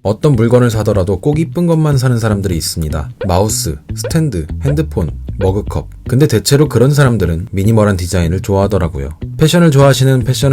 어떤 물건을 사더라도 꼭 이쁜 것만 사는 사람들이 있습니다. 마우스, 스탠드, 핸드폰, 머그컵. 근데 대체로 그런 사람들은 미니멀한 디자인을 좋아하더라고요. 패션을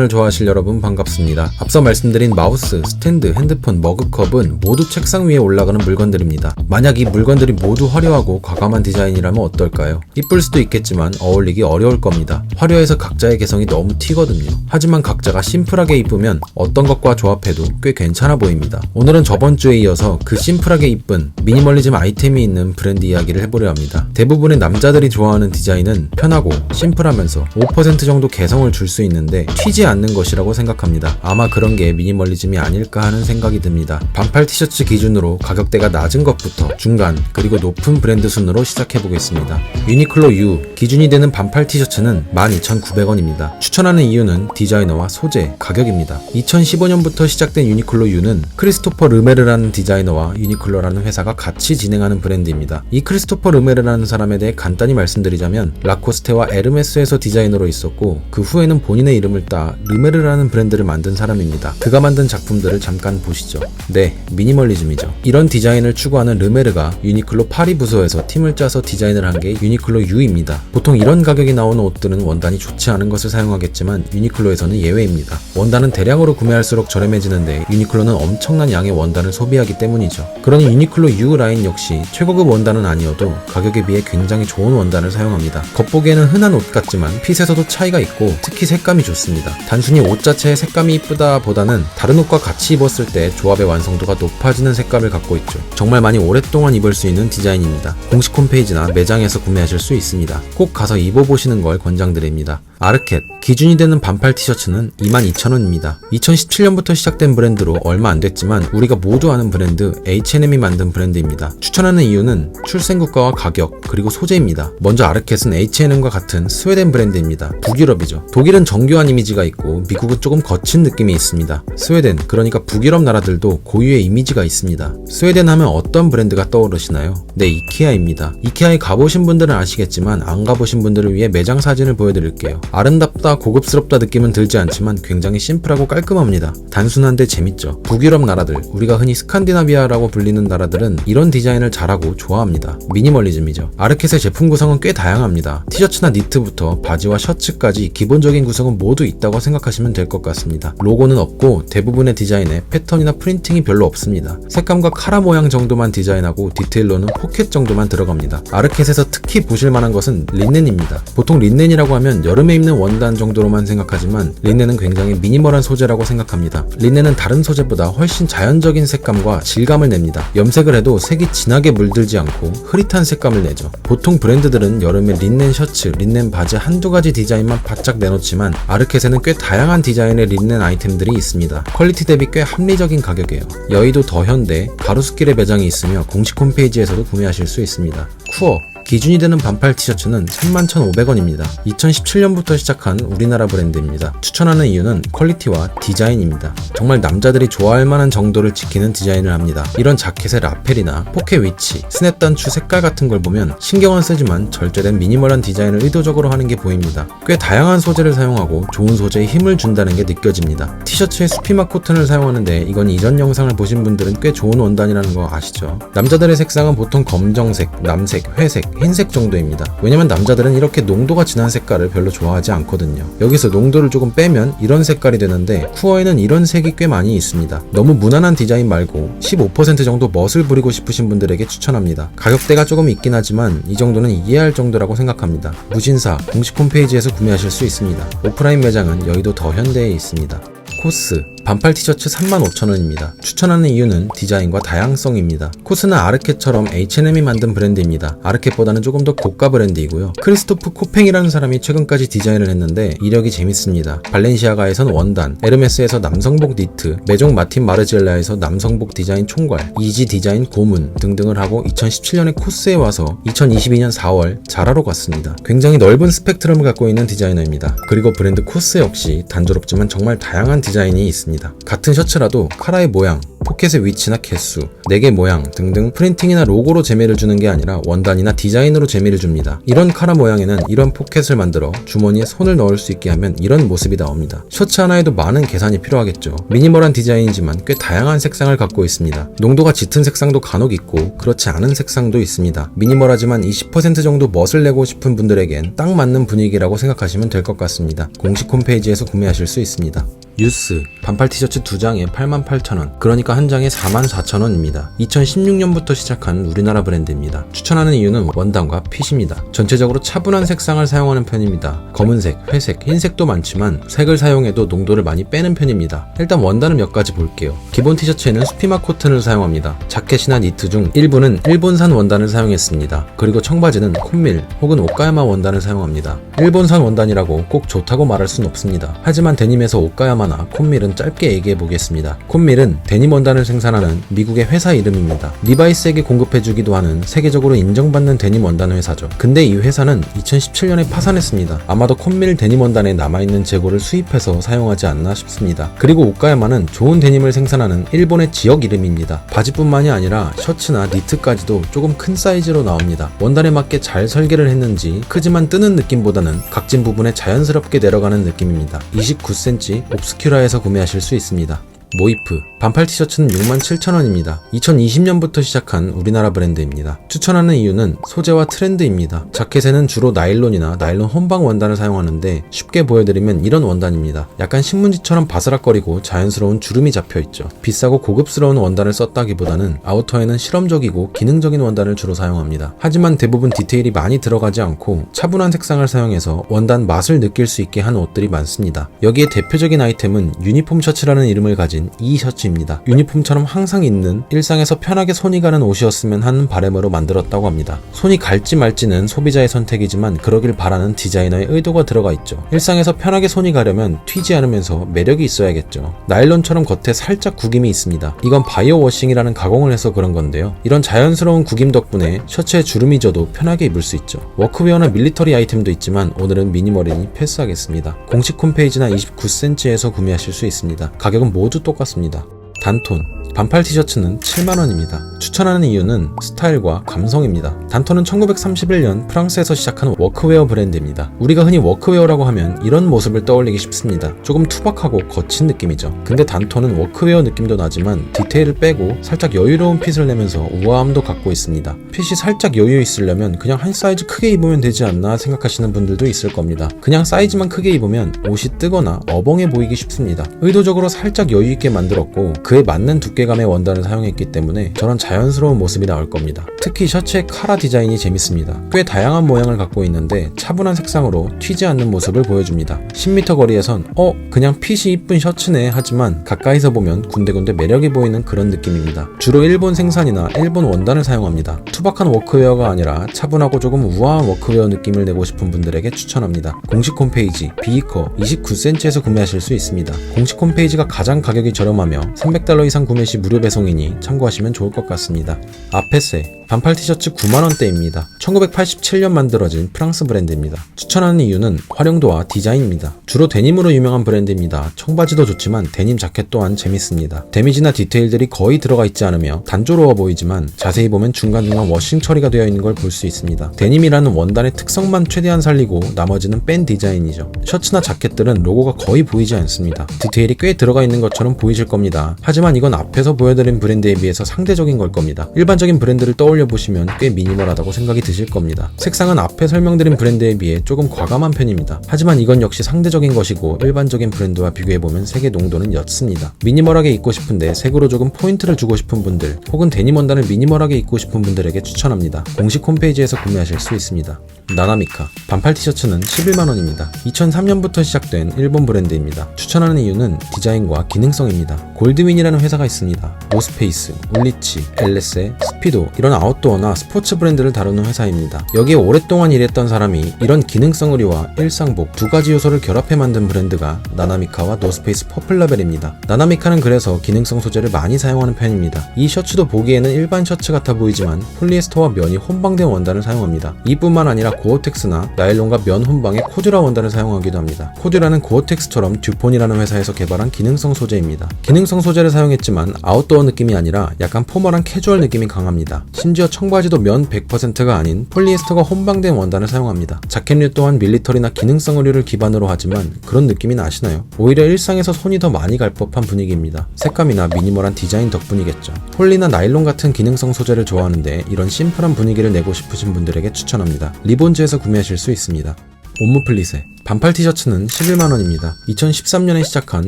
좋아하실 여러분 반갑습니다. 앞서 말씀드린 마우스, 스탠드, 핸드폰, 머그컵은 모두 책상 위에 올라가는 물건들입니다. 만약 이 물건들이 모두 화려하고 과감한 디자인이라면 어떨까요? 이쁠 수도 있겠지만 어울리기 어려울 겁니다. 화려해서 각자의 개성이 너무 튀거든요. 하지만 각자가 심플하게 이쁘면 어떤 것과 조합해도 꽤 괜찮아 보입니다. 오늘은 저번 주에 이어서 그 심플하게 이쁜 미니멀리즘 아이템이 있는 브랜드 이야기를 해보려 합니다. 대부분의 남자들이 좋아하는 디자인은 편하고 심플하면서 5% 정도 개성을 줄 수 있는데 튀지 않는 것이라고 생각합니다. 아마 그런 게 미니멀리즘이 아닐까 하는 생각이 듭니다. 반팔 티셔츠 기준으로 가격대가 낮은 것부터 중간 그리고 높은 브랜드 순으로 시작해보겠습니다. 유니클로 U 기준이 되는 반팔 티셔츠는 12,900원입니다. 추천하는 이유는 디자이너와 소재, 가격입니다. 2015년부터 시작된 유니클로 U는 크리스토퍼 르메르라는 디자이너와 유니클로라는 회사가 같이 진행하는 브랜드입니다. 이 크리스토퍼 르메르라는 사람에 대해 간단히 말씀드리자면 라코스테와 에르메스에서 디자이너로 있었고 그 후에는 본인의 이름을 따 르메르라는 브랜드를 만든 사람입니다. 그가 만든 작품들을 잠깐 보시죠. 네, 미니멀리즘이죠. 이런 디자인을 추구하는 르메르가 유니클로 파리 부서에서 팀을 짜서 디자인을 한 게 유니클로 U입니다. 보통 이런 가격이 나오는 옷들은 원단이 좋지 않은 것을 사용하겠지만 유니클로에서는 예외입니다. 원단은 대량으로 구매할수록 저렴해지는데 유니클로는 엄청난 양의 원단을 소비하기 때문이죠. 그러니 유니클로 U 라인 역시 최고급 원단은 아니어도 가격에 비해 굉장히 좋은 원단을 사용합니다. 겉보기에는 흔한 옷 같지만 핏에서도 차이가 있고 특히 색감이 좋습니다. 단순히 옷 자체의 색감이 이쁘다 보다는 다른 옷과 같이 입었을 때 조합의 완성도가 높아지는 색감을 갖고 있죠. 정말 많이 오랫동안 입을 수 있는 디자인입니다. 공식 홈페이지나 매장에서 구매하실 수 있습니다. 꼭 가서 입어보시는 걸 권장드립니다. 아르켓 기준이 되는 반팔 티셔츠는 22,000원입니다. 2017년부터 시작된 브랜드로 얼마 안 됐지만 우리가 모두 아는 브랜드 H&M이 만든 브랜드입니다. 추천하는 이유는 출생국가와 가격 그리고 소재입니다. 먼저 아르켓은 H&M과 같은 스웨덴 브랜드입니다. 북유럽이죠. 독일은 정교한 이미지가 있고 미국은 조금 거친 느낌이 있습니다. 스웨덴 그러니까 북유럽 나라들도 고유의 이미지가 있습니다. 스웨덴 하면 어떤 브랜드가 떠오르시나요? 네, 이케아입니다. 이케아에 가보신 분들은 아시겠지만 안 가보신 분들을 위해 매장 사진을 보여드릴게요. 아름답다 고급스럽다 느낌은 들지 않지만 굉장히 심플하고 깔끔합니다. 단순한데 재밌죠. 북유럽 나라들, 우리가 흔히 스칸디나비아라고 불리는 나라들은 이런 디자인을 잘하고 좋아합니다. 미니멀리즘이죠. 아르켓의 제품 구성은 꽤 다양합니다. 티셔츠나 니트부터 바지와 셔츠까지 기본적인 구성은 모두 있다고 생각하시면 될 것 같습니다. 로고는 없고 대부분의 디자인에 패턴이나 프린팅이 별로 없습니다. 색감과 카라 모양 정도만 디자인하고 디테일로는 포켓 정도만 들어갑니다. 아르켓에서 특히 보실 만한 것은 린넨입니다. 보통 린넨이라고 하면 여름에 입는 원단 정도로만 생각하지만 린넨은 굉장히 미니멀한 소재라고 생각합니다. 린넨은 다른 소재보다 훨씬 자연적인 색감과 질감을 냅니다. 염색을 해도 색이 진하게 물들지 않고 흐릿한 색감을 내죠. 보통 브랜드들은 여름에 린넨 셔츠, 린넨 바지 한두 가지 디자인만 바짝 내놓지만 아르켓에는 꽤 다양한 디자인의 린넨 아이템들이 있습니다. 퀄리티 대비 꽤 합리적인 가격이에요. 여의도 더현대, 가로수길에 매장이 있으며 공식 홈페이지에서도 구매하실 수 있습니다. 쿠어 기준이 되는 반팔 티셔츠는 31,500원입니다. 2017년부터 시작한 우리나라 브랜드입니다. 추천하는 이유는 퀄리티와 디자인입니다. 정말 남자들이 좋아할 만한 정도를 지키는 디자인을 합니다. 이런 자켓의 라펠이나 포켓 위치, 스냅 단추 색깔 같은 걸 보면 신경은 쓰지만 절제된 미니멀한 디자인을 의도적으로 하는 게 보입니다. 꽤 다양한 소재를 사용하고 좋은 소재에 힘을 준다는 게 느껴집니다. 티셔츠에 수피막 코튼을 사용하는데 이건 이전 영상을 보신 분들은 꽤 좋은 원단이라는 거 아시죠? 남자들의 색상은 보통 검정색, 남색, 회색, 흰색 정도입니다. 왜냐면 남자들은 이렇게 농도가 진한 색깔을 별로 좋아하지 않거든요. 여기서 농도를 조금 빼면 이런 색깔이 되는데 쿠어에는 이런 색이 꽤 많이 있습니다. 너무 무난한 디자인 말고 15% 정도 멋을 부리고 싶으신 분들에게 추천합니다. 가격대가 조금 있긴 하지만 이 정도는 이해할 정도라고 생각합니다. 무신사 공식 홈페이지에서 구매하실 수 있습니다. 오프라인 매장은 여의도 더현대에 있습니다. 코스 반팔 티셔츠 35,000원입니다. 추천하는 이유는 디자인과 다양성입니다. 코스는 아르켓처럼 H&M이 만든 브랜드입니다. 아르켓보다는 조금 더 고가 브랜드이고요. 크리스토프 코팽이라는 사람이 최근까지 디자인을 했는데 이력이 재밌습니다. 발렌시아가에선 원단, 에르메스에서 남성복 니트, 메종 마틴 마르지엘라에서 남성복 디자인 총괄, 이지 디자인 고문 등등을 하고 2017년에 코스에 와서 2022년 4월 자라로 갔습니다. 굉장히 넓은 스펙트럼을 갖고 있는 디자이너입니다. 그리고 브랜드 코스 역시 단조롭지만 정말 다양한 디자인이 있습니다. 있습니다. 같은 셔츠라도 카라의 모양, 포켓의 위치나 개수, 내개 모양 등등 프린팅이나 로고로 재미를 주는 게 아니라 원단이나 디자인으로 재미를 줍니다. 이런 카라 모양에는 이런 포켓을 만들어 주머니에 손을 넣을 수 있게 하면 이런 모습이 나옵니다. 셔츠 하나에도 많은 계산이 필요하겠죠. 미니멀한 디자인이지만 꽤 다양한 색상을 갖고 있습니다. 농도가 짙은 색상도 간혹 있고 그렇지 않은 색상도 있습니다. 미니멀하지만 20% 정도 멋을 내고 싶은 분들에겐 딱 맞는 분위기라고 생각하시면 될 것 같습니다. 공식 홈페이지에서 구매하실 수 있습니다. 유스 반팔 티셔츠 2장에 88,000원, 그러니까 한 장에 44,000원입니다. 2016년부터 시작한 우리나라 브랜드입니다. 추천하는 이유는 원단과 핏입니다. 전체적으로 차분한 색상을 사용하는 편입니다. 검은색, 회색, 흰색도 많지만 색을 사용해도 농도를 많이 빼는 편입니다. 일단 원단을 몇 가지 볼게요. 기본 티셔츠에는 스피마 코튼을 사용합니다. 자켓이나 니트 중 일부는 일본산 원단을 사용했습니다. 그리고 청바지는 콘밀 혹은 오카야마 원단을 사용합니다. 일본산 원단이라고 꼭 좋다고 말할 순 없습니다. 하지만 데님에서 오카야마 콘밀은 짧게 얘기해 보겠습니다. 콘밀은 데님 원단을 생산하는 미국의 회사 이름입니다. 리바이스에게 공급해주기도 하는 세계적으로 인정받는 데님 원단 회사죠. 근데 이 회사는 2017년에 파산했습니다. 아마도 콘밀 데님 원단에 남아있는 재고를 수입해서 사용하지 않나 싶습니다. 그리고 오카야마는 좋은 데님을 생산하는 일본의 지역 이름입니다. 바지뿐만이 아니라 셔츠나 니트까지도 조금 큰 사이즈로 나옵니다. 원단에 맞게 잘 설계를 했는지 크지만 뜨는 느낌보다는 각진 부분에 자연스럽게 내려가는 느낌입니다. 29cm 옵스큐라에서 구매하실 수 있습니다. 모이프 반팔 티셔츠는 67,000원입니다. 2020년부터 시작한 우리나라 브랜드입니다. 추천하는 이유는 소재와 트렌드입니다. 자켓에는 주로 나일론이나 나일론 혼방 원단을 사용하는데 쉽게 보여드리면 이런 원단입니다. 약간 신문지처럼 바스락거리고 자연스러운 주름이 잡혀있죠. 비싸고 고급스러운 원단을 썼다기보다는 아우터에는 실험적이고 기능적인 원단을 주로 사용합니다. 하지만 대부분 디테일이 많이 들어가지 않고 차분한 색상을 사용해서 원단 맛을 느낄 수 있게 한 옷들이 많습니다. 여기에 대표적인 아이템은 유니폼 셔츠라는 이름을 가진 이 셔츠입니다. 유니폼처럼 항상 입는 일상에서 편하게 손이 가는 옷이었으면 하는 바람으로 만들었다고 합니다. 손이 갈지 말지는 소비자의 선택이지만 그러길 바라는 디자이너의 의도가 들어가 있죠. 일상에서 편하게 손이 가려면 튀지 않으면서 매력이 있어야겠죠. 나일론처럼 겉에 살짝 구김이 있습니다. 이건 바이오 워싱이라는 가공을 해서 그런 건데요. 이런 자연스러운 구김 덕분에 셔츠에 주름이 져도 편하게 입을 수 있죠. 워크웨어나 밀리터리 아이템도 있지만 오늘은 미니멀이니 패스하겠습니다. 공식 홈페이지나 29cm에서 구매하실 수 있습니다. 가격은 모두 똑같습니다. 단톤 반팔 티셔츠는 7만원입니다. 추천하는 이유는 스타일과 감성입니다. 단톤은 1931년 프랑스에서 시작한 워크웨어 브랜드입니다. 우리가 흔히 워크웨어라고 하면 이런 모습을 떠올리기 쉽습니다. 조금 투박하고 거친 느낌이죠. 근데 단톤은 워크웨어 느낌도 나지만 디테일을 빼고 살짝 여유로운 핏을 내면서 우아함도 갖고 있습니다. 핏이 살짝 여유 있으려면 그냥 한 사이즈 크게 입으면 되지 않나 생각하시는 분들도 있을 겁니다. 그냥 사이즈만 크게 입으면 옷이 뜨거나 어벙해 보이기 쉽습니다. 의도적으로 살짝 여유 있게 만들었고 그에 맞는 두께감의 원단을 사용했기 때문에 저런 자연스러운 모습이 나올 겁니다. 특히 셔츠의 카라 디자인이 재밌습니다. 꽤 다양한 모양을 갖고 있는데 차분한 색상으로 튀지 않는 모습을 보여줍니다. 10m 거리에선 그냥 핏이 이쁜 셔츠네 하지만 가까이서 보면 군데군데 매력이 보이는 그런 느낌입니다. 주로 일본 생산이나 일본 원단을 사용합니다. 투박한 워크웨어가 아니라 차분하고 조금 우아한 워크웨어 느낌을 내고 싶은 분들에게 추천합니다. 공식 홈페이지 비이커 29cm에서 구매하실 수 있습니다. 공식 홈페이지가 가장 가격이 저렴하며 $300 이상 구매 시 무료 배송이니 참고하시면 좋을 것 같습니다. 아페세 반팔 티셔츠 9만원대입니다. 1987년 만들어진 프랑스 브랜드입니다. 추천하는 이유는 활용도와 디자인입니다. 주로 데님으로 유명한 브랜드입니다. 청바지도 좋지만 데님 자켓 또한 재밌습니다. 데미지나 디테일들이 거의 들어가 있지 않으며 단조로워 보이지만 자세히 보면 중간중간 워싱 처리가 되어 있는 걸 볼 수 있습니다. 데님이라는 원단의 특성만 최대한 살리고 나머지는 뺀 디자인이죠. 셔츠나 자켓들은 로고가 거의 보이지 않습니다. 디테일이 꽤 들어가 있는 것처럼 보이실 겁니다. 하지만 이건 앞에서 보여드린 브랜드에 비해서 상대적인 걸 겁니다. 일반적인 브랜드를 떠올려 보시면 꽤 미니멀하다고 생각이 드실 겁니다. 색상은 앞에 설명드린 브랜드에 비해 조금 과감한 편입니다. 하지만 이건 역시 상대적인 것이고 일반적인 브랜드와 비교해보면 색의 농도는 옅습니다. 미니멀하게 입고 싶은데 색으로 조금 포인트를 주고 싶은 분들 혹은 데님 원단을 미니멀하게 입고 싶은 분들에게 추천합니다. 공식 홈페이지에서 구매하실 수 있습니다. 나나미카 반팔 티셔츠는 11만원입니다. 2003년부터 시작된 일본 브랜드입니다. 추천하는 이유는 디자인과 기능성입니다. 골드윈이라는 회사가 있습니다. 노스페이스, 울리치, 엘레세, 스피도 이런 아웃도어나 스포츠 브랜드를 다루는 회사입니다. 여기에 오랫동안 일했던 사람이 이런 기능성 의류와 일상복 두 가지 요소를 결합해 만든 브랜드가 나나미카와 노스페이스 퍼플라벨입니다. 나나미카는 그래서 기능성 소재를 많이 사용하는 편입니다. 이 셔츠도 보기에는 일반 셔츠 같아 보이지만 폴리에스터와 면이 혼방된 원단을 사용합니다. 이뿐만 아니라 고어텍스나 나일론과 면 혼방의 코듀라 원단을 사용하기도 합니다. 코듀라는 고어텍스처럼 듀폰이라는 회사에서 개발한 기능성 소재입니다. 기능성 소재를 사용했지만 아웃도어 느낌이 아니라 약간 포멀한 캐주얼 느낌이 강합니다. 심지어 청바지도 면 100%가 아닌 폴리에스터가 혼방된 원단을 사용합니다. 자켓류 또한 밀리터리나 기능성 의류를 기반으로 하지만 그런 느낌이 나시나요? 오히려 일상에서 손이 더 많이 갈 법한 분위기입니다. 색감이나 미니멀한 디자인 덕분이겠죠. 폴리나 나일론 같은 기능성 소재를 좋아하는데 이런 심플한 분위기를 내고 싶으신 분들에게 추천합니다. 리본즈에서 구매하실 수 있습니다. 옴무플리세 반팔 티셔츠는 11만원입니다. 2013년에 시작한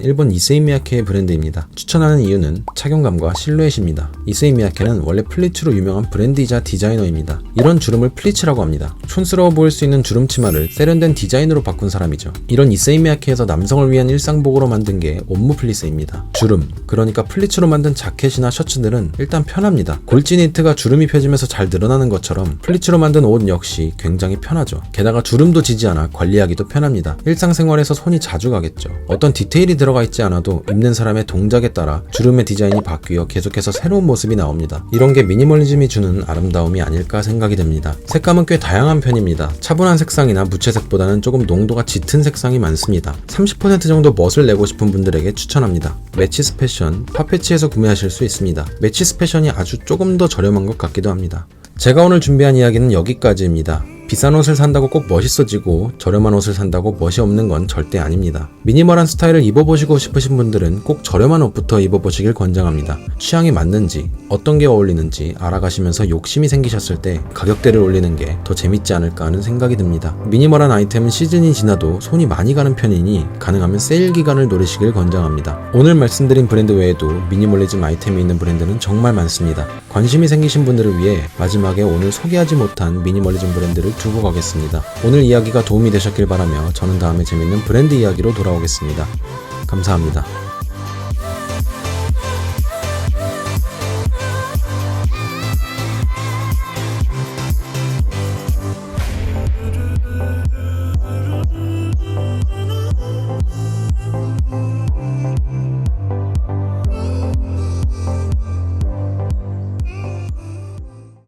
일본 이세이 미야케의 브랜드입니다. 추천하는 이유는 착용감과 실루엣입니다. 이세이 미야케는 원래 플리츠로 유명한 브랜드이자 디자이너입니다. 이런 주름을 플리츠라고 합니다. 촌스러워 보일 수 있는 주름 치마를 세련된 디자인으로 바꾼 사람이죠. 이런 이세이 미야케에서 남성을 위한 일상복으로 만든 게 옴무플리세입니다. 주름, 그러니까 플리츠로 만든 자켓이나 셔츠들은 일단 편합니다. 골지 니트가 주름이 펴지면서 잘 늘어나는 것처럼 플리츠로 만든 옷 역시 굉장히 편하죠. 게다가 주름도 지지 않아 관리하기도 편합니다. 일상생활에서 손이 자주 가겠죠. 어떤 디테일이 들어가 있지 않아도 입는 사람의 동작에 따라 주름의 디자인이 바뀌어 계속해서 새로운 모습이 나옵니다. 이런 게 미니멀리즘이 주는 아름다움이 아닐까 생각이 됩니다. 색감은 꽤 다양한 편입니다. 차분한 색상이나 무채색보다는 조금 농도가 짙은 색상이 많습니다. 30% 정도 멋을 내고 싶은 분들에게 추천합니다. 매치스 패션, 파페치에서 구매하실 수 있습니다. 매치스 패션이 아주 조금 더 저렴한 것 같기도 합니다. 제가 오늘 준비한 이야기는 여기까지입니다. 비싼 옷을 산다고 꼭 멋있어지고 저렴한 옷을 산다고 멋이 없는 건 절대 아닙니다. 미니멀한 스타일을 입어보시고 싶으신 분들은 꼭 저렴한 옷부터 입어보시길 권장합니다. 취향에 맞는지 어떤 게 어울리는지 알아가시면서 욕심이 생기셨을 때 가격대를 올리는 게 더 재밌지 않을까 하는 생각이 듭니다. 미니멀한 아이템은 시즌이 지나도 손이 많이 가는 편이니 가능하면 세일 기간을 노리시길 권장합니다. 오늘 말씀드린 브랜드 외에도 미니멀리즘 아이템이 있는 브랜드는 정말 많습니다. 관심이 생기신 분들을 위해 마지막에 오늘 소개하지 못한 미니멀리즘 브랜드를 두고 가겠습니다. 오늘 이야기가 도움이 되셨길 바라며 저는 다음에 재밌는 브랜드 이야기로 돌아오겠습니다. 감사합니다.